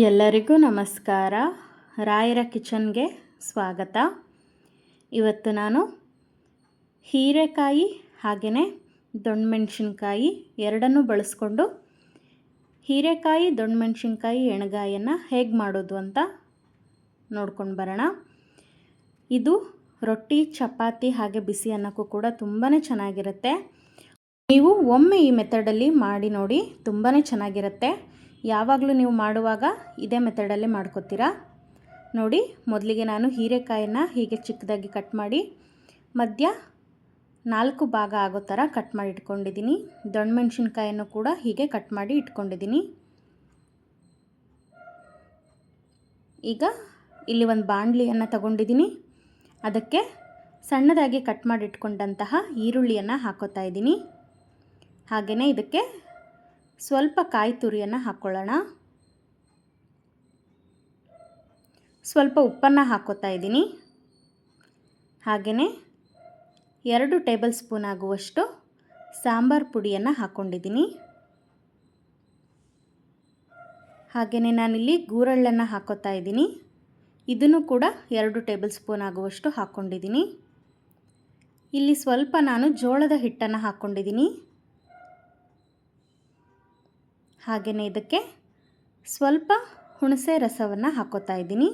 ಎಲ್ಲರಿಗೂ ನಮಸ್ಕಾರ. ರಾಯರ ಕಿಚನ್ಗೆ ಸ್ವಾಗತ. ಇವತ್ತು ನಾನು ಹೀರೆಕಾಯಿ ಹಾಗೆಯೇ ದೊಣ್ಣಮೆಣಸಿನ್ಕಾಯಿ ಎರಡನ್ನೂ ಬಳಸ್ಕೊಂಡು ಹೀರೆಕಾಯಿ ದೊಣ್ಣಮೆಣಸಿನ್ಕಾಯಿ ಎಣ್ಗಾಯನ್ನು ಹೇಗೆ ಮಾಡೋದು ಅಂತ ನೋಡ್ಕೊಂಡು ಬರೋಣ. ಇದು ರೊಟ್ಟಿ, ಚಪಾತಿ ಹಾಗೆ ಬಿಸಿ ಅನ್ನಕ್ಕೂ ಕೂಡ ತುಂಬಾ ಚೆನ್ನಾಗಿರುತ್ತೆ. ನೀವು ಒಮ್ಮೆ ಈ ಮೆಥಡಲ್ಲಿ ಮಾಡಿ ನೋಡಿ, ತುಂಬಾ ಚೆನ್ನಾಗಿರುತ್ತೆ. ಯಾವಾಗಲೂ ನೀವು ಮಾಡುವಾಗ ಇದೇ ಮೆಥಡಲ್ಲಿ ಮಾಡ್ಕೊತೀರಾ. ನೋಡಿ, ಮೊದಲಿಗೆ ನಾನು ಹೀರೆಕಾಯನ್ನು ಹೀಗೆ ಚಿಕ್ಕದಾಗಿ ಕಟ್ ಮಾಡಿ ಮಧ್ಯ 4 ಭಾಗ ಆಗೋ ಥರ ಕಟ್ ಮಾಡಿ ಇಟ್ಕೊಂಡಿದ್ದೀನಿ. ದೊಣ್ಣಮೆಣಸಿನ್ಕಾಯನ್ನು ಕೂಡ ಹೀಗೆ ಕಟ್ ಮಾಡಿ ಇಟ್ಕೊಂಡಿದ್ದೀನಿ. ಈಗ ಇಲ್ಲಿ ಒಂದು ಬಾಣಲಿಯನ್ನು ತಗೊಂಡಿದ್ದೀನಿ. ಅದಕ್ಕೆ ಸಣ್ಣದಾಗಿ ಕಟ್ ಮಾಡಿ ಇಟ್ಕೊಂಡಂತಹ ಈರುಳ್ಳಿಯನ್ನು ಹಾಕೋತಾ ಇದ್ದೀನಿ. ಹಾಗೆಯೇ ಇದಕ್ಕೆ ಸ್ವಲ್ಪ ಕಾಯಿ ತುರಿಯನ್ನು ಹಾಕ್ಕೊಳ್ಳೋಣ. ಸ್ವಲ್ಪ ಉಪ್ಪನ್ನು ಹಾಕೋತಾ ಇದ್ದೀನಿ. ಹಾಗೆಯೇ 2 ಟೇಬಲ್ ಸ್ಪೂನ್ ಆಗುವಷ್ಟು ಸಾಂಬಾರು ಪುಡಿಯನ್ನು ಹಾಕ್ಕೊಂಡಿದ್ದೀನಿ. ಹಾಗೆಯೇ ನಾನಿಲ್ಲಿ ಗೂರಳ್ಳನ್ನು ಹಾಕೋತಾ ಇದ್ದೀನಿ. ಇದನ್ನು ಕೂಡ 2 ಟೇಬಲ್ ಸ್ಪೂನ್ ಆಗುವಷ್ಟು ಹಾಕ್ಕೊಂಡಿದ್ದೀನಿ. ಇಲ್ಲಿ ಸ್ವಲ್ಪ ನಾನು ಜೋಳದ ಹಿಟ್ಟನ್ನು ಹಾಕ್ಕೊಂಡಿದ್ದೀನಿ. ಹಾಗೆಯೇ ಇದಕ್ಕೆ ಸ್ವಲ್ಪ ಹುಣಸೆ ರಸವನ್ನು ಹಾಕೋತಾ ಇದ್ದೀನಿ.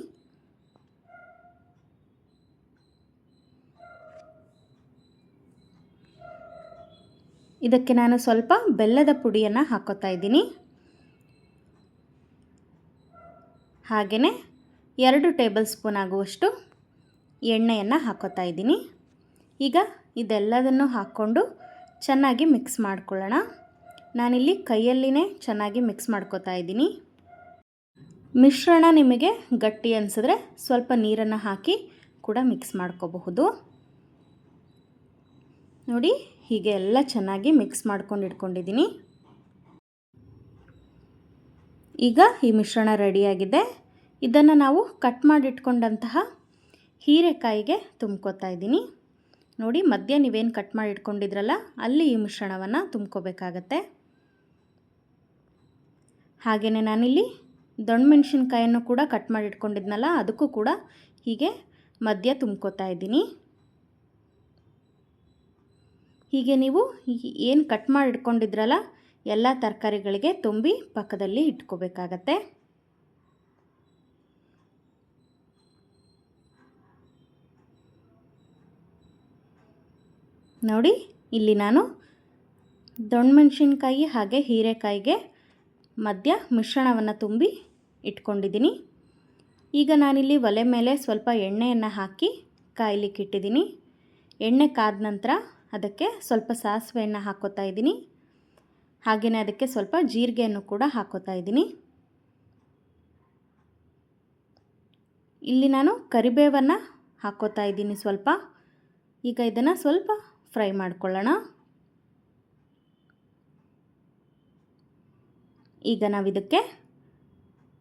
ಇದಕ್ಕೆ ನಾನು ಸ್ವಲ್ಪ ಬೆಲ್ಲದ ಪುಡಿಯನ್ನು ಹಾಕೋತಾ ಇದ್ದೀನಿ. ಹಾಗೆಯೇ 2 ಟೇಬಲ್ ಸ್ಪೂನ್ ಆಗುವಷ್ಟು ಎಣ್ಣೆಯನ್ನು ಹಾಕೋತಾ ಇದ್ದೀನಿ. ಈಗ ಇದೆಲ್ಲದನ್ನು ಹಾಕ್ಕೊಂಡು ಚೆನ್ನಾಗಿ ಮಿಕ್ಸ್ ಮಾಡ್ಕೊಳ್ಳೋಣ. ನಾನಿಲ್ಲಿ ಕೈಯಲ್ಲಿನೇ ಚೆನ್ನಾಗಿ ಮಿಕ್ಸ್ ಮಾಡ್ಕೋತಾ ಇದ್ದೀನಿ. ಮಿಶ್ರಣ ನಿಮಗೆ ಗಟ್ಟಿ ಅನಿಸಿದ್ರೆ ಸ್ವಲ್ಪ ನೀರನ್ನು ಹಾಕಿ ಕೂಡ ಮಿಕ್ಸ್ ಮಾಡ್ಕೋಬಹುದು. ನೋಡಿ, ಹೀಗೆ ಎಲ್ಲ ಚೆನ್ನಾಗಿ ಮಿಕ್ಸ್ ಮಾಡ್ಕೊಂಡು ಇಟ್ಕೊಂಡಿದ್ದೀನಿ. ಈಗ ಈ ಮಿಶ್ರಣ ರೆಡಿಯಾಗಿದೆ. ಇದನ್ನು ನಾವು ಕಟ್ ಮಾಡಿ ಇಟ್ಕೊಂಡಂತಹ ಹೀರೆಕಾಯಿಗೆ ತುಂಬ್ಕೋತಾ ಇದ್ದೀನಿ. ನೋಡಿ, ಮಧ್ಯ ನೀವೇನು ಕಟ್ ಮಾಡಿ ಇಟ್ಕೊಂಡಿದ್ರಲ್ಲ ಅಲ್ಲಿ ಈ ಮಿಶ್ರಣವನ್ನು ತುಂಬ್ಕೋಬೇಕಾಗತ್ತೆ. ಹಾಗೆಯೇ ನಾನಿಲ್ಲಿ ದೊಣ್ಣಮೆಣಸಿನ್ಕಾಯನ್ನು ಕೂಡ ಕಟ್ ಮಾಡಿ ಇಟ್ಕೊಂಡಿದ್ನಲ್ಲ ಅದಕ್ಕೂ ಕೂಡ ಹೀಗೆ ಮಧ್ಯ ತುಂಬ್ಕೋತಾ ಇದ್ದೀನಿ. ಹೀಗೆ ನೀವು ಏನು ಕಟ್ ಮಾಡಿ ಇಟ್ಕೊಂಡಿದ್ರಲ್ಲ ಎಲ್ಲ ತರಕಾರಿಗಳಿಗೆ ತುಂಬಿ ಪಕ್ಕದಲ್ಲಿ ಇಟ್ಕೋಬೇಕಾಗತ್ತೆ. ನೋಡಿ, ಇಲ್ಲಿ ನಾನು ದೊಣ್ಣಮೆಣಸಿನ್ಕಾಯಿ ಹಾಗೆ ಹೀರೆಕಾಯಿಗೆ ಮಧ್ಯ ಮಿಶ್ರಣವನ್ನು ತುಂಬಿ ಇಟ್ಕೊಂಡಿದ್ದೀನಿ. ಈಗ ನಾನಿಲ್ಲಿ ಒಲೆ ಮೇಲೆ ಸ್ವಲ್ಪ ಎಣ್ಣೆಯನ್ನು ಹಾಕಿ ಕಾಯ್ಲಿಕ್ಕೆ ಇಟ್ಟಿದ್ದೀನಿ. ಎಣ್ಣೆ ಕಾದ ನಂತರ ಅದಕ್ಕೆ ಸ್ವಲ್ಪ ಸಾಸಿವೆಯನ್ನು ಹಾಕೋತಾ ಇದ್ದೀನಿ. ಹಾಗೆಯೇ ಅದಕ್ಕೆ ಸ್ವಲ್ಪ ಜೀರಿಗೆಯನ್ನು ಕೂಡ ಹಾಕೋತಾ ಇದ್ದೀನಿ. ಇಲ್ಲಿ ನಾನು ಕರಿಬೇವನ್ನು ಹಾಕೋತಾ ಇದ್ದೀನಿ ಸ್ವಲ್ಪ. ಈಗ ಇದನ್ನು ಸ್ವಲ್ಪ ಫ್ರೈ ಮಾಡ್ಕೊಳ್ಳೋಣ. ಈಗ ನಾವು ಇದಕ್ಕೆ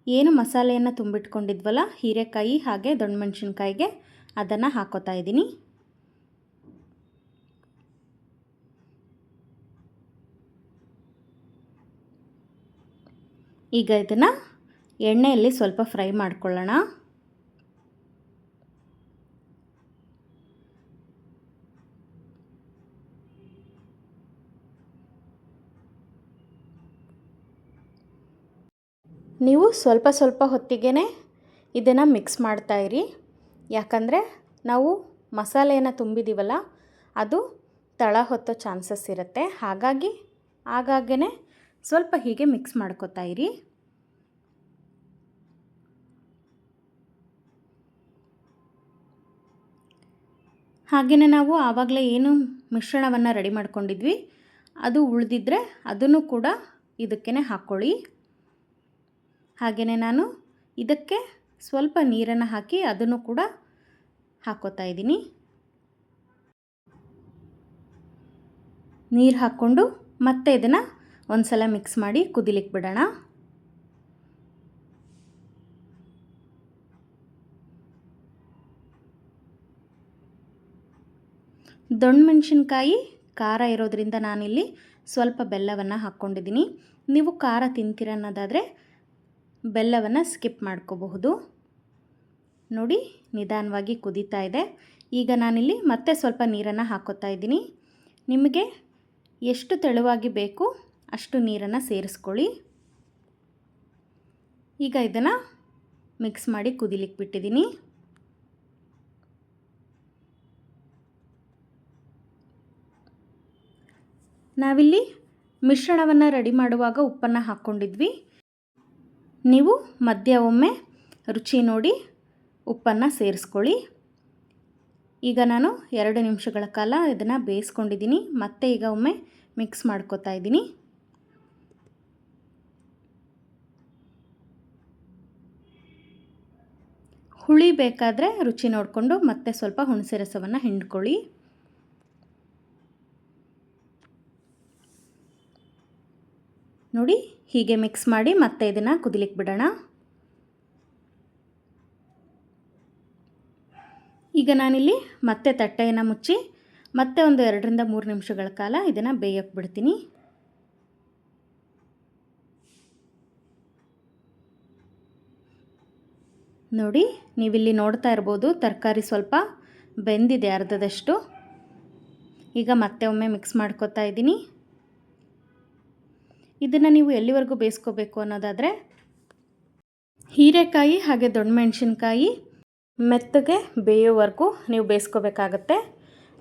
ಏನು ಮಸಾಲೆಯನ್ನು ತುಂಬಿಟ್ಕೊಂಡಿದ್ವಲ್ಲ ಹೀರೆಕಾಯಿ ಹಾಗೆ ದೊಣ್ಣಮೆಣಸಿನ್ಕಾಯಿಗೆ ಅದನ್ನು ಹಾಕೋತಾ ಇದ್ದೀನಿ. ಈಗ ಇದನ್ನು ಎಣ್ಣೆಯಲ್ಲಿ ಸ್ವಲ್ಪ ಫ್ರೈ ಮಾಡ್ಕೊಳ್ಳೋಣ. ನೀವು ಸ್ವಲ್ಪ ಸ್ವಲ್ಪ ಹೊತ್ತಿಗೆ ಇದನ್ನು ಮಿಕ್ಸ್ ಮಾಡ್ತಾಯಿರಿ. ಯಾಕಂದರೆ ನಾವು ಮಸಾಲೆಯನ್ನು ತುಂಬಿದ್ದೀವಲ್ಲ ಅದು ತಳ ಹೊತ್ತೋ ಚಾನ್ಸಸ್ ಇರುತ್ತೆ. ಹಾಗಾಗಿ ಆಗಾಗೇ ಸ್ವಲ್ಪ ಹೀಗೆ ಮಿಕ್ಸ್ ಮಾಡ್ಕೋತಾ ಇರಿ. ಹಾಗೆಯೇ ನಾವು ಆವಾಗಲೇ ಏನು ಮಿಶ್ರಣವನ್ನು ರೆಡಿ ಮಾಡ್ಕೊಂಡಿದ್ವಿ ಅದು ಉಳಿದಿದ್ದರೆ ಅದನ್ನು ಕೂಡ ಇದಕ್ಕೇ ಹಾಕ್ಕೊಳ್ಳಿ. ಹಾಗೆಯೇ ನಾನು ಇದಕ್ಕೆ ಸ್ವಲ್ಪ ನೀರನ್ನು ಹಾಕಿ ಅದನ್ನು ಕೂಡ ಹಾಕೋತಾ ಇದ್ದೀನಿ. ನೀರು ಹಾಕ್ಕೊಂಡು ಮತ್ತೆ ಇದನ್ನು ಒಂದು ಸಲ ಮಿಕ್ಸ್ ಮಾಡಿ ಕುದಿಲಿಕ್ಕೆ ಬಿಡೋಣ. ದೊಣ್ಣಮೆಣಸಿನ್ಕಾಯಿ ಖಾರ ಇರೋದ್ರಿಂದ ನಾನಿಲ್ಲಿ ಸ್ವಲ್ಪ ಬೆಲ್ಲವನ್ನು ಹಾಕ್ಕೊಂಡಿದ್ದೀನಿ. ನೀವು ಖಾರ ತಿಂತೀರ ಅನ್ನೋದಾದರೆ ಬೆಲ್ಲವನ್ನು ಸ್ಕಿಪ್ ಮಾಡ್ಕೋಬಹುದು. ನೋಡಿ ನಿಧಾನವಾಗಿ ಕುದೀತಾ ಇದೆ. ಈಗ ನಾನಿಲ್ಲಿ ಮತ್ತೆ ಸ್ವಲ್ಪ ನೀರನ್ನು ಹಾಕೋತಾ ಇದ್ದೀನಿ. ನಿಮಗೆ ಎಷ್ಟು ತೆಳುವಾಗಿ ಬೇಕು ಅಷ್ಟು ನೀರನ್ನು ಸೇರಿಸ್ಕೊಳ್ಳಿ. ಈಗ ಇದನ್ನು ಮಿಕ್ಸ್ ಮಾಡಿ ಕುದಿಲಿಕ್ಕೆ ಬಿಟ್ಟಿದ್ದೀನಿ. ನಾವಿಲ್ಲಿ ಮಿಶ್ರಣವನ್ನು ರೆಡಿ ಮಾಡುವಾಗ ಉಪ್ಪನ್ನು ಹಾಕ್ಕೊಂಡಿದ್ವಿ. ನೀವು ಮಧ್ಯ ಒಮ್ಮೆ ರುಚಿ ನೋಡಿ ಉಪ್ಪನ್ನು ಸೇರಿಸ್ಕೊಳ್ಳಿ. ಈಗ ನಾನು 2 ನಿಮಿಷಗಳ ಕಾಲ ಇದನ್ನು ಬೇಯಿಸ್ಕೊಂಡಿದ್ದೀನಿ. ಮತ್ತೆ ಈಗ ಒಮ್ಮೆ ಮಿಕ್ಸ್ ಮಾಡ್ಕೋತಾ ಇದ್ದೀನಿ. ಹುಳಿ ಬೇಕಾದರೆ ರುಚಿ ನೋಡಿಕೊಂಡು ಮತ್ತೆ ಸ್ವಲ್ಪ ಹುಣಸೆ ರಸವನ್ನು ಹಿಂಡ್ಕೊಳ್ಳಿ. ನೋಡಿ ಹೀಗೆ ಮಿಕ್ಸ್ ಮಾಡಿ ಮತ್ತೆ ಇದನ್ನು ಕುದಿಲಿಕ್ಕೆ ಬಿಡೋಣ. ಈಗ ನಾನಿಲ್ಲಿ ಮತ್ತೆ ತಟ್ಟೆಯನ್ನು ಮುಚ್ಚಿ ಮತ್ತೆ ಒಂದು 2 ರಿಂದ 3 ನಿಮಿಷಗಳ ಕಾಲ ಇದನ್ನು ಬೇಯಕ್ಕೆ ಬಿಡ್ತೀನಿ. ನೋಡಿ ನೀವಿಲ್ಲಿ ನೋಡ್ತಾ ಇರ್ಬೋದು ತರಕಾರಿ ಸ್ವಲ್ಪ ಬೆಂದಿದೆ ಅರ್ಧದಷ್ಟು. ಈಗ ಮತ್ತೆ ಒಮ್ಮೆ ಮಿಕ್ಸ್ ಮಾಡ್ಕೋತಾ ಇದ್ದೀನಿ. ಇದನ್ನು ನೀವು ಎಲ್ಲಿವರೆಗೂ ಬೇಯಿಸ್ಕೋಬೇಕು ಅನ್ನೋದಾದರೆ ಹೀರೆಕಾಯಿ ಹಾಗೆ ದೊಣ್ಣಮೆಣಸಿನ್ಕಾಯಿ ಮೆತ್ತಗೆ ಬೇಯೋವರೆಗೂ ನೀವು ಬೇಯಿಸ್ಕೋಬೇಕಾಗತ್ತೆ.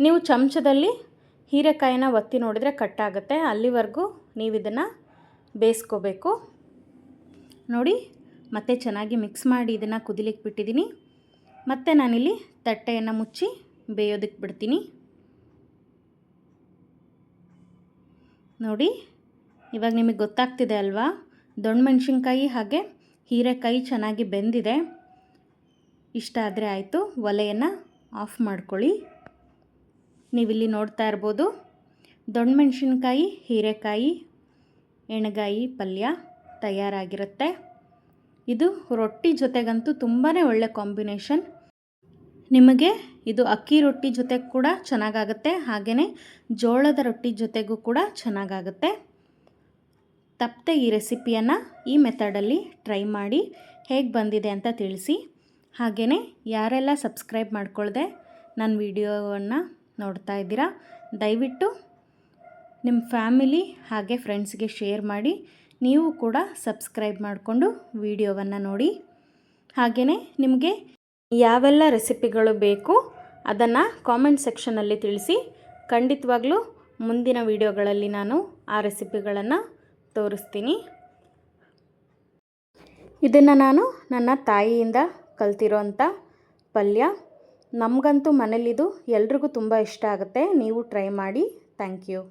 ನೀವು ಚಮಚದಲ್ಲಿ ಹೀರೆಕಾಯಿನ ಒತ್ತಿ ನೋಡಿದರೆ ಕಟ್ಟಾಗುತ್ತೆ. ಅಲ್ಲಿವರೆಗೂ ನೀವು ಇದನ್ನು ಬೇಯಿಸ್ಕೋಬೇಕು. ನೋಡಿ ಮತ್ತೆ ಚೆನ್ನಾಗಿ ಮಿಕ್ಸ್ ಮಾಡಿ ಇದನ್ನು ಕುದಿಲಿಕ್ಕೆ ಬಿಟ್ಟಿದ್ದೀನಿ. ಮತ್ತು ನಾನಿಲ್ಲಿ ತಟ್ಟೆಯನ್ನು ಮುಚ್ಚಿ ಬೇಯೋದಕ್ಕೆ ಬಿಡ್ತೀನಿ. ನೋಡಿ ಇವಾಗ ನಿಮಗೆ ಗೊತ್ತಾಗ್ತಿದೆ ಅಲ್ವಾ, ದೊಣ್ಣಮೆಣಸಿನ್ಕಾಯಿ ಹಾಗೆ ಹೀರೆಕಾಯಿ ಚೆನ್ನಾಗಿ ಬೆಂದಿದೆ. ಇಷ್ಟ ಆದರೆ ಆಯಿತು. ಒಲೆಯನ್ನು ಆಫ್ ಮಾಡ್ಕೊಳ್ಳಿ. ನೀವಿಲ್ಲಿ ನೋಡ್ತಾ ಇರ್ಬೋದು ದೊಣ್ಣಮೆಣಸಿನ್ಕಾಯಿ ಹೀರೆಕಾಯಿ ಎಣ್ಗಾಯಿ ಪಲ್ಯ ತಯಾರಾಗಿರುತ್ತೆ. ಇದು ರೊಟ್ಟಿ ಜೊತೆಗಂತೂ ತುಂಬಾ ಒಳ್ಳೆ ಕಾಂಬಿನೇಷನ್. ನಿಮಗೆ ಇದು ಅಕ್ಕಿ ರೊಟ್ಟಿ ಜೊತೆಗೆ ಕೂಡ ಚೆನ್ನಾಗಾಗುತ್ತೆ, ಹಾಗೆಯೇ ಜೋಳದ ರೊಟ್ಟಿ ಜೊತೆಗೂ ಕೂಡ ಚೆನ್ನಾಗಾಗುತ್ತೆ. ತಪ್ಪದೆ ಈ ರೆಸಿಪಿಯನ್ನು ಈ ಮೆಥಡಲ್ಲಿ ಟ್ರೈ ಮಾಡಿ ಹೇಗೆ ಬಂದಿದೆ ಅಂತ ತಿಳಿಸಿ. ಹಾಗೆಯೇ ಯಾರೆಲ್ಲ ಸಬ್ಸ್ಕ್ರೈಬ್ ಮಾಡ್ಕೊಳ್ಳದೆ ನನ್ನ ವಿಡಿಯೋವನ್ನು ನೋಡ್ತಾ ಇದ್ದೀರಾ, ದಯವಿಟ್ಟು ನಿಮ್ಮ ಫ್ಯಾಮಿಲಿ ಹಾಗೆ ಫ್ರೆಂಡ್ಸ್ಗೆ ಶೇರ್ ಮಾಡಿ. ನೀವು ಕೂಡ ಸಬ್ಸ್ಕ್ರೈಬ್ ಮಾಡಿಕೊಂಡು ವಿಡಿಯೋವನ್ನು ನೋಡಿ. ಹಾಗೆಯೇ ನಿಮಗೆ ಯಾವೆಲ್ಲ ರೆಸಿಪಿಗಳು ಬೇಕು ಅದನ್ನು ಕಾಮೆಂಟ್ ಸೆಕ್ಷನಲ್ಲಿ ತಿಳಿಸಿ. ಖಂಡಿತವಾಗ್ಲೂ ಮುಂದಿನ ವಿಡಿಯೋಗಳಲ್ಲಿ ನಾನು ಆ ರೆಸಿಪಿಗಳನ್ನು ತೋರಿಸ್ತೀನಿ. ಇದನ್ನು ನಾನು ನನ್ನ ತಾಯಿಯಿಂದ ಕಲ್ತಿರೋಂಥ ಪಲ್ಯ. ನಮಗಂತೂ ಮನೇಲಿದು ಎಲ್ರಿಗೂ ತುಂಬ ಇಷ್ಟ ಆಗುತ್ತೆ. ನೀವು ಟ್ರೈ ಮಾಡಿ. Thank you.